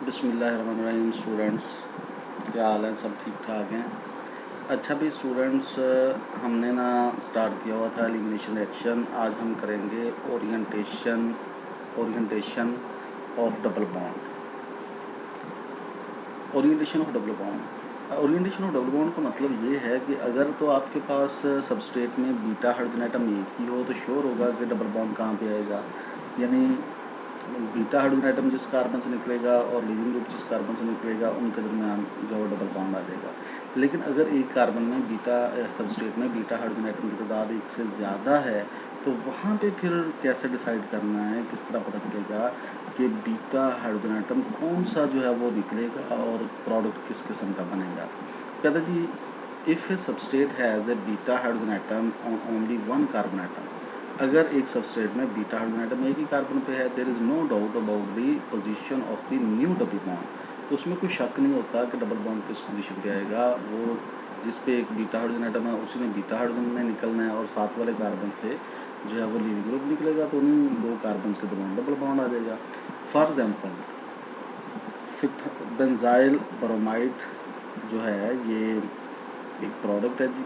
बिस्मिल्लाहिर्रहमानिर्रहीम। स्टूडेंट्स, क्या हाल है? सब ठीक ठाक हैं? अच्छा भी स्टूडेंट्स, हमने ना स्टार्ट किया हुआ था एलिमिनेशन रिएक्शन। आज हम करेंगे orientation of double bond. Orientation of double bond का मतलब ये है कि अगर तो आपके पास सबस्ट्रेट में बीटा हाइड्रोजन एटम एक ही हो तो श्योर होगा कि डबल बॉन्ड कहाँ पे आएगा, यानी बीटा हाइड्रोजन एटम जिस कार्बन से निकलेगा और लीविंग ग्रुप जिस कार्बन से निकलेगा उनके दरमियान जो डबल बॉन्ड आ जाएगा। लेकिन अगर एक कार्बन में सबस्ट्रेट में बीटा हाइड्रोजन एटम की तादाद एक से ज़्यादा है तो वहाँ पे फिर कैसे डिसाइड करना है, किस तरह पता चलेगा कि बीटा हाइड्रोजन एटम कौन सा जो है वो निकलेगा और प्रोडक्ट किस किस्म का बनेगा। कहता जी, if a substrate has a beta hydrogen atom on only one carbon atom, अगर एक सबस्ट्रेट में बीटा हाइड्रोजन एटम एक ही कार्बन पे है, there is no doubt about the position of the new double bond, तो उसमें कोई शक नहीं होता कि डबल बॉन्ड किस पोजीशन पे आएगा। वो जिस पे एक बीटा हाइड्रोजन एटम है उसी में बीटा हाइड्रोजन में निकलना है और साथ वाले कार्बन से जो है वो लीविंग ग्रुप निकलेगा, तो उन्हीं दो कार्बन के दरमियान डबल बॉन्ड आ जाएगा। फॉर एग्जाम्पल, बेंजाइल ब्रोमाइड जो है ये एक प्रोडक्ट है जी,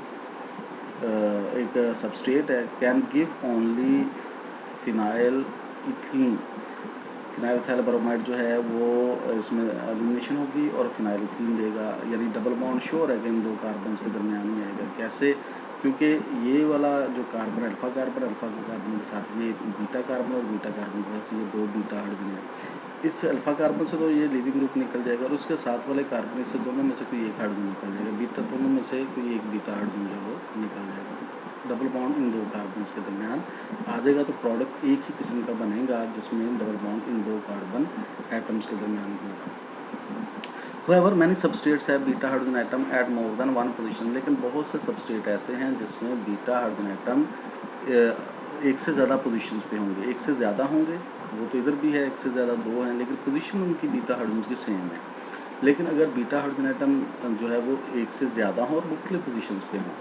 एक सबस्ट्रेट है, can give only phenyl ethyl bromide जो है वो इसमें एलिमिनेशन होगी और फिनाइल इथीन देगा, यानी डबल बॉन्ड श्योर है कि इन दो कार्बन के दरमियान ही आएगा। कैसे? क्योंकि ये वाला जो कार्बन अल्फा के कार्बन के साथ ये बीटा कार्बन और बीटा कार्बन के साथ ये दो बीटा हाइड्रोजन है, इस अल्फा कार्बन से तो ये लीविंग ग्रुप निकल जाएगा और उसके साथ वाले कार्बन इससे दोनों में से कोई एक हाइड्रोजन निकल जाएगा, बीटा दोनों में से कोई एक बीटा हाइड्रोजन जो वो निकल जाएगा, डबल बॉन्ड इन दो कार्बन के दरमियान आ जाएगा, तो प्रोडक्ट एक ही किस्म का बनेगा जिसमें डबल बॉन्ड इन दो कार्बन एटम्स के दरमियान होगा। However, many substrates have beta hydrogen atom at more than one position, लेकिन बहुत से सबस्ट्रेट ऐसे हैं जिसमें बीटा हाइड्रोजन एटम एक से ज़्यादा पोजीशंस पे होंगे, एक से ज़्यादा होंगे, वो तो इधर भी है, एक से ज़्यादा दो हैं, लेकिन पोजीशन उनकी बीटा हाइड्रोजन की सेम है। लेकिन अगर बीटा हाइड्रोजन एटम जो है वो एक से ज़्यादा हो और मुख्तलिफ पोजीशंस पे हों,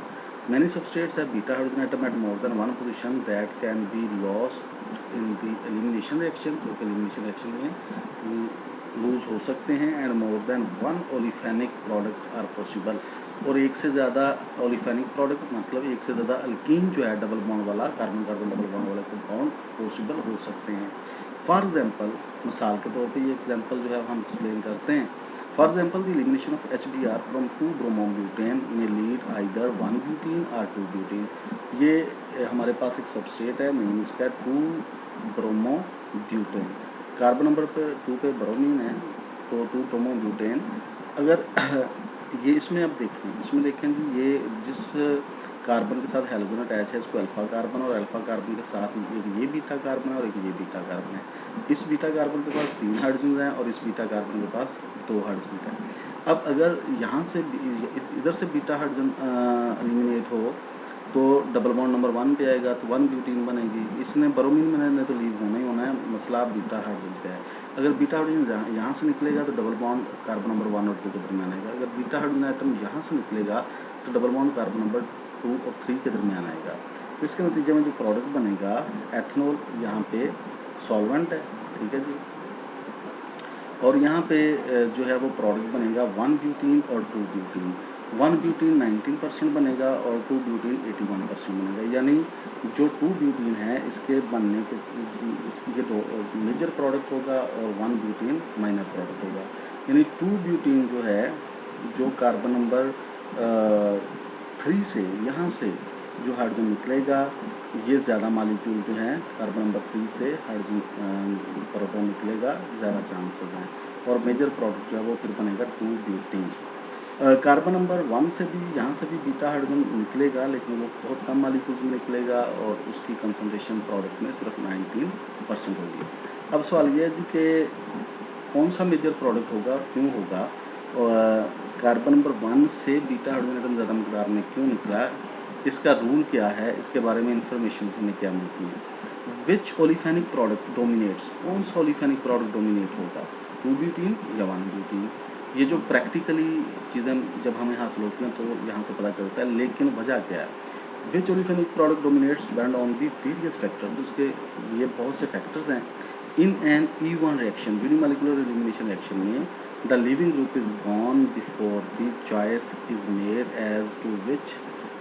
many substrates have beta hydrogen atom at more than one position that can be lost in the elimination reaction, तो एलिमिनेशन रिएक्शन में लूज हो सकते हैं। And more than one olefinic product are possible, और एक से ज़्यादा ओलिफेनिक प्रोडक्ट मतलब एक से ज़्यादा अल्कीन जो है डबल बॉन्ड वाला कार्बन कार्बन डबल बॉन्ड वाला कंपाउंड पॉसिबल हो सकते हैं। फॉर एग्जांपल, मिसाल के तौर पे ये एग्जांपल जो है हम एक्सप्लेन करते हैं। For example, the elimination of HBr from 2 bromobutane में लीड आइदर 1 ब्यूटेन और 2 ब्यूटेन। ये हमारे पास एक सबस्ट्रेट है, नेम इसका 2 ब्रोमोब्यूटेन, कार्बन नंबर पे 2 पे ब्रोमीन है, तो 2 ब्रोमोब्यूटेन। अगर ये इसमें अब इसमें देखें कि ये जिस कार्बन के साथ हेलोजन अटैच है इसको अल्फा कार्बन, और अल्फा कार्बन के साथ एक ये बीटा कार्बन है और एक ये बीटा कार्बन है। इस बीटा कार्बन के पास 3 हाइड्रोजन हैं और इस बीटा कार्बन के पास 2 हाइड्रोजन हैं। अब अगर यहाँ से इधर से बीटा हाइड्रोजन एलिमिनेट हो तो डबल बॉन्ड नंबर 1 पे आएगा, तो 1 ब्यूटीन बनेगी। इसने ब्रोमीन में तो लीव होना ही होना है, मसला बीटा हाइड्रोजन का है। अगर बीटा हाइड्रोजन यहाँ से निकलेगा तो डबल बॉन्ड कार्बन नंबर 1 और 2 के दरमियान आएगा। अगर बीटा हाइड्रोजन एटम यहाँ से निकलेगा तो डबल बॉन्ड कार्बन नंबर 2 और 3 के दरमियान आएगा। तो इसके नतीजे में जो प्रोडक्ट बनेगा, एथनॉल यहाँ पे सॉल्वेंट है, ठीक है जी, और यहाँ पे जो है वो प्रोडक्ट बनेगा 1 ब्यूटीन और 2 ब्यूटीन। 1 ब्यूटीन 19% बनेगा और 2 ब्यूटीन 81% बनेगा, यानी जो 2 ब्यूटीन है इसके बनने के इसकी जो मेजर प्रोडक्ट होगा और 1 ब्यूटीन माइनर प्रोडक्ट होगा। यानी 2 ब्यूटीन जो है, जो कार्बन नंबर 3 से यहाँ से जो हाइड्रोजन निकलेगा, ये ज़्यादा मालिक्यूल जो है कार्बन नंबर 3 से हाइड्रोजन प्रोटॉन निकलेगा, ज़्यादा चांसेस हैं, और मेजर प्रोडक्ट जो है वो फिर बनेगा 2 ब्यूटीन। कार्बन नंबर 1 से भी यहाँ से भी बीटा हाइड्रोजन निकलेगा, लेकिन वो बहुत कम मालिक्यूल्स में निकलेगा और उसकी कंसंट्रेशन प्रोडक्ट में सिर्फ 19% होगी। अब सवाल ये है जी कि कौन सा मेजर प्रोडक्ट होगा और क्यों होगा, और कार्बन नंबर 1 से बीटा हाइड्रोजन एटम ज़्यादा मकदार में क्यों निकला, इसका रूल क्या है, इसके बारे में इंफॉर्मेशन हमें क्या मिलती है। विच ओलिफेनिक प्रोडक्ट डोमिनेट्स, कौन सा ओलिफेनिक प्रोडक्ट डोमिनेट होगा, 2 ब्यूटीन या 1 ब्यूटीन। ये जो प्रैक्टिकली चीज़ें जब हमें हासिल होती हैं तो यहाँ से पता चलता है, लेकिन वजह क्या है। Which olefinic product dominates depend on the various factors, उसके ये बहुत से फैक्टर्स हैं in an E1 reaction, unimolecular elimination reaction में the leaving group is gone before the choice is made as to which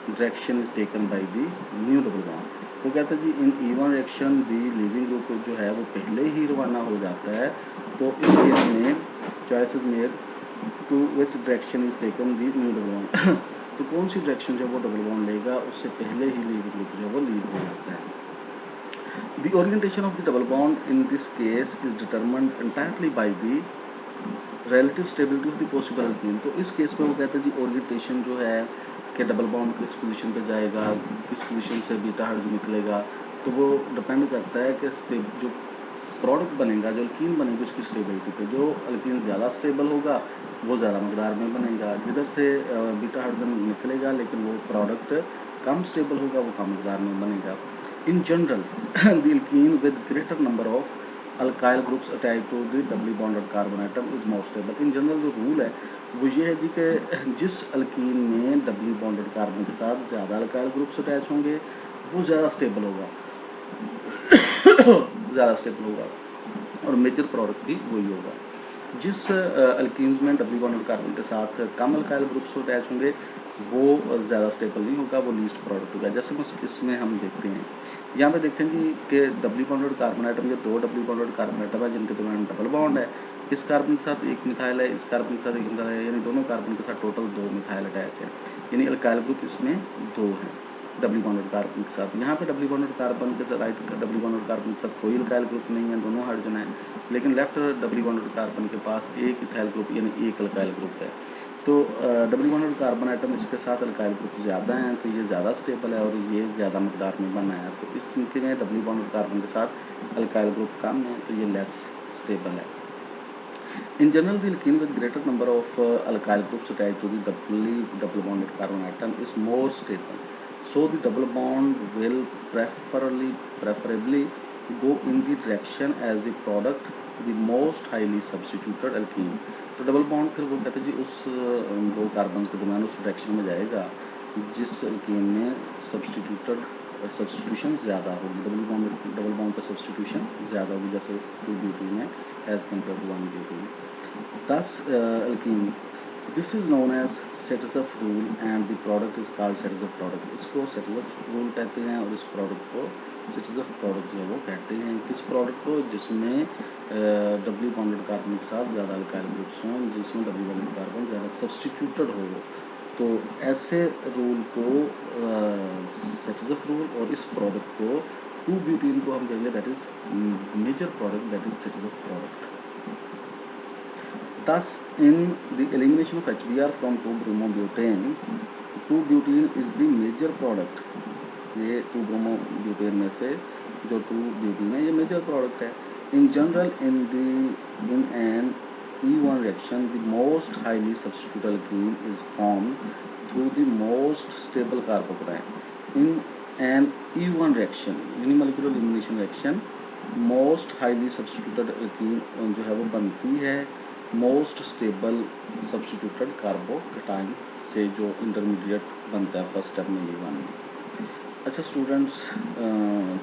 direction is taken by the new double bond. वो कहता है जी in E1 reaction the leaving group जो है वो पहले ही रवाना हो जाता है, तो इस केस में choice is made to which direction is taken the new double bond. तो कौन सी डायरेक्शन जो वो डबल बॉन्ड लेगा उससे पहले ही लिविंग ग्रुप जो है वो लीव हो जाता है। The orientation of the double bond in this case is determined entirely by the relative stability of the possible alkene। तो इस केस में वो कहते हैं जी ओरिएंटेशन जो है कि डबल बॉन्ड किस पोजीशन पे जाएगा, किस पोजीशन से बीटा हाइड्रोजन निकलेगा, तो वो डिपेंड करता है कि जो प्रोडक्ट बनेगा, जो अल्कीन बनेगी उसकी स्टेबिलिटी पे। जो अल्कीन ज़्यादा स्टेबल होगा वो ज़्यादा मकदार में बनेगा, जिधर से बीटा हाइड्रोजन निकलेगा लेकिन वो प्रोडक्ट कम स्टेबल होगा वो कम मकदार में बनेगा। In general, the alkene with greater number of alkyl groups attached to the doubly bonded carbon atom is more stable। In general जो रूल है वो ये है जी कि जिस अल्कीन में डबली बॉन्डेड कार्बन के साथ ज़्यादा अल्काइल ग्रुप्स अटैच होंगे वो ज़्यादा स्टेबल होगा ज़्यादा स्टेबल होगा, और मेजर प्रोडक्ट भी वही होगा। जिस अल्कीन्स में डबली बॉन्डेड कार्बन के साथ कम अल्काइल ग्रुप्स अटैच होंगे वो ज़्यादा स्टेबल नहीं होगा, वो लीस्ट प्रोडक्ट होगा। जैसे इसमें हम देखते हैं, यहाँ पे देखें जी कि डबली बॉन्डेड कार्बन आइटम, ये दो डबली बॉन्डेड कार्बन आइटम है जिनके दरमियान डबल बॉन्ड है। इस कार्बन के साथ एक मिथाइल है, इस कार्बन के साथ एक मिथाइल है, यानी दोनों कार्बन के साथ टोटल दो मिथाइल अटैच है, यानी अल्काइल ग्रुप इसमें दो हैं डबली बॉन्डेड कार्बन के साथ। यहाँ पे डबली बॉन्डेड कार्बन के साथ राइट डबली बॉन्डेड कार्बन के साथ कोई अल्काइल ग्रुप नहीं है, दोनों हाइड्रोजन है, लेकिन लेफ्ट डबली बॉन्डेड कार्बन के पास एक इथाइल ग्रुप यानी एक अल्काइल ग्रुप है। तो डबली बॉन्डेड कार्बन आइटम इसके साथ अल्काइल ग्रुप ज़्यादा हैं तो ये ज़्यादा स्टेबल है और ये ज़्यादा मकदार में बना है। तो इसके में डबली बॉन्डेड कार्बन के साथ अल्काइल ग्रुप कम है तो ये लेस स्टेबल है। In general, the alkene with greater number of alkyl groups attached to the double bonded carbon atom is more stable. So the double bond will preferably go in the direction as the product the most highly substituted alkene। तो double bond फिर वो कहते हैं जी उस दो carbon के दरमियान उस डायरेक्शन में जाएगा जिस अल्कीन में सब्स्टिट्यूशन ज़्यादा होगी, डबल बॉन्ड पर सब्स्टिट्यूशन ज़्यादा होगी, जैसे 2 ब्यूटीन है as compared to 1 butene. Thus, alkene, this is known as Setizov rule and the product is called Setizov product। इसको Setizov rule कहते हैं और इस प्रोडक्ट को Setizov product जो है वो कहते हैं। किस प्रोडक्ट को? जिसमें डबली बॉन्डेड कार्बन के साथ ज़्यादा अल्काइल ग्रुप्स हों, जिसमें डबली बॉन्डेड कार्बन ज़्यादा सब्स्टिट्यूटेड हो। तो ऐसे रूल को Setizov रूल और इस प्रोडक्ट को 2 ब्यूटीन को हम कहेंगे that is major product, that is Setizov product। Thus, in the elimination of HBr from 2-bromobutane, 2-butene is the major product। ये 2-bromobutane में से जो 2-butene है ये मेजर प्रोडक्ट है। In general, in an E1 reaction, the most highly substituted alkene is formed through the most stable carbocation। In an E1 reaction, unimolecular elimination reaction, most highly substituted alkene जो है वो बनती है most stable substituted carbocation से जो intermediate बनता है first step में E1 में। अच्छा स्टूडेंट्स,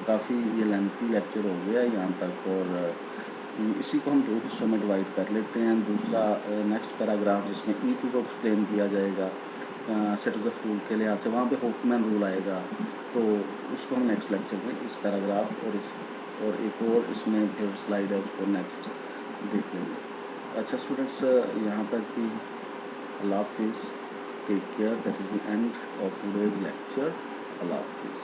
काफ़ी ये लेंथी लेक्चर हो गया यहाँ तक और इसी को हम दो हिस्सों में डिवाइड कर लेते हैं। दूसरा नेक्स्ट पैराग्राफ जिसमें E2 को एक्सप्लेन किया जाएगा सेटिज़फ रूल के लिहाज से, वहाँ पे होफमैन रूल आएगा, तो उसको हम नेक्स्ट लेक्चर में इस पैराग्राफ और एक और इसमें फिर स्लाइड है उसको नेक्स्ट देख लेंगे। अच्छा स्टूडेंट्स, यहाँ तक कि अल्लाह हाफिज़, take care, that is the end of today's lecture. अल्लाह हाफिज़।